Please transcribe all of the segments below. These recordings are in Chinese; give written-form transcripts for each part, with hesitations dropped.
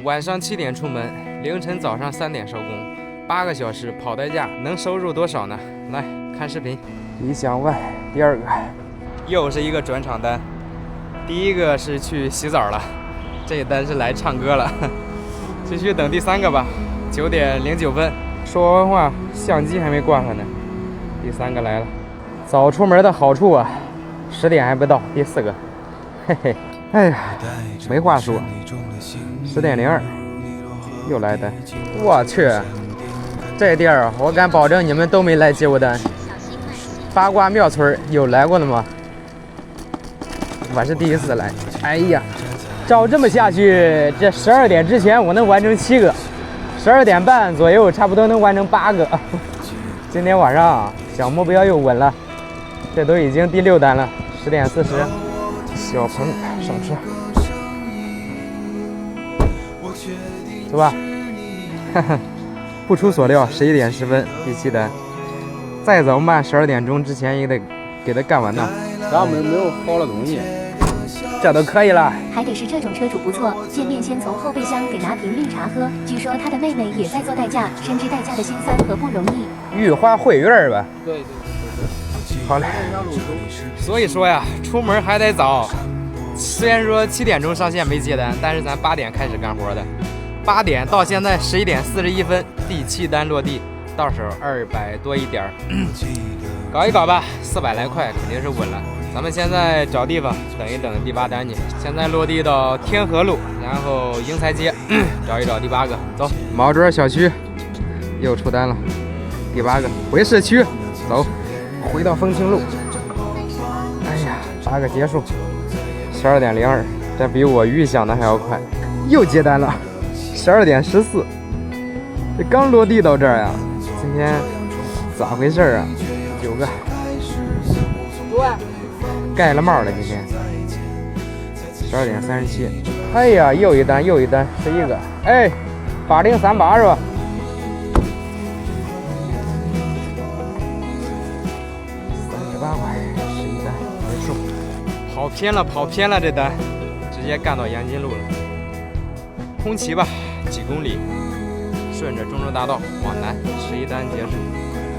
晚上7点出门，凌晨早上3点收工，8个小时跑代价能收入多少呢？来看视频。理想 ONE 第二个，又是一个转场单。第一个是去洗澡了，这一单是来唱歌了。继续等第3个吧，9点09分。说完话，相机还没挂上呢。第3个来了。早出门的好处啊，10点还不到。第4个，嘿嘿，哎呀，没话说。10点02，又来单。我去，这地儿我敢保证你们都没来接过单。八卦庙村有来过的吗？我是第一次来。哎呀，照这么下去，这12点之前我能完成7个，12点半左右差不多能完成8个。今天晚上小目标又稳了，这都已经第6单了。10点40，小鹏上车，走吧。不出所料，11点10分第7单。再怎么办，12点钟之前也得给他干完呢。咱们没有好的东西，这都可以了。还得是这种车主不错，见面先从后备箱给拿瓶绿茶喝。据说他的妹妹也在做代驾，深知代驾的辛酸和不容易。玉花会院吧？对。好嘞。所以说呀，出门还得早。虽然说7点钟上线没接单，但是咱8点开始干活的。8点到现在11点41分，第7单落地，到手200多一点。搞一搞吧，400来块肯定是稳了。咱们现在找地方等一等第8单去。现在落地到天河路，然后英才街，找一找第8个。走，毛庄小区又出单了，第8个回市区，走，回到丰庆路。哎呀，8个结束，12点02，这比我预想的还要快，又接单了。12点14，这刚落地到这儿呀，今天咋回事啊？9个，盖了帽了今天。12点37，哎呀，又一单11个，哎，8038是吧？38块，11单结束。跑偏了，这单直接干到杨金路了。空骑吧，几公里，顺着中州大道往南，11单结束。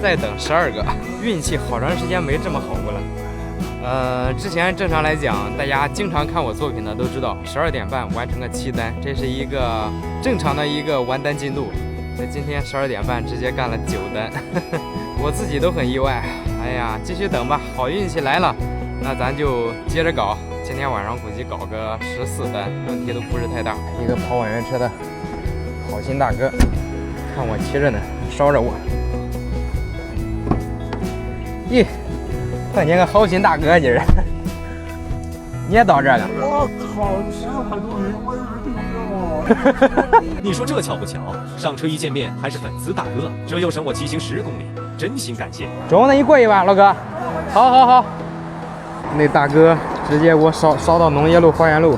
再等12个，运气好长时间没这么好过了。之前正常来讲，大家经常看我作品的都知道，12点半完成个7单，这是一个正常的一个完单进度。那今天12点半直接干了9单，我自己都很意外。哎呀，继续等吧，好运气来了，那咱就接着搞。今天晚上估计搞个14单，问题都不是太大。一个跑网约车的好心大哥，看我骑着呢，捎着我。咦，碰见个好心大哥今儿，你也到这儿了？我靠，10块多人，我也是顶着。你说这巧不巧？上车一见面还是粉丝大哥，这又省我骑行10公里，真心感谢。中，那你过去吧，老哥。好。那大哥直接给我捎到农业路花园路，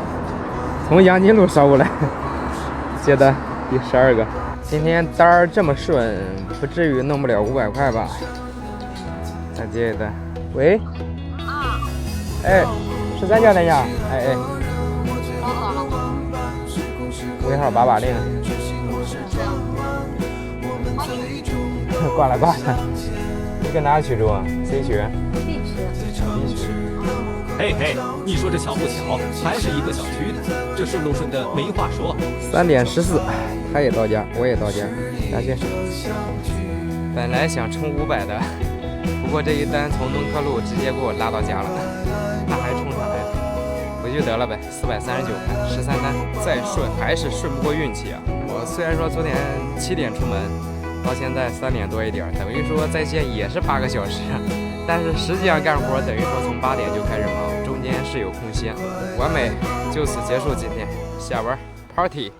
从杨金路捎过来。接单第12个。今天单儿这么顺，不至于弄不了500块吧？再接一单。喂。啊。哎，是咱家那家？哎。找好了吗？尾号880。挂了。你搁哪区住啊 ？C 区。B 区。嘿，你说这巧不巧？还是一个小区的，这顺路顺的没话说。3点14，他也到家，我也到家，感谢。本来想充500的，不过这一单从东科路直接给我拉到家了，那还充啥呀？回去得了呗，439块，13单，再顺还是顺不过运气啊！我虽然说昨天7点出门，到现在3点多一点，等于说在线也是8个小时，但是实际上干活等于说从8点就开始忙，中间是有空闲，完美，就此结束今天，下班 party。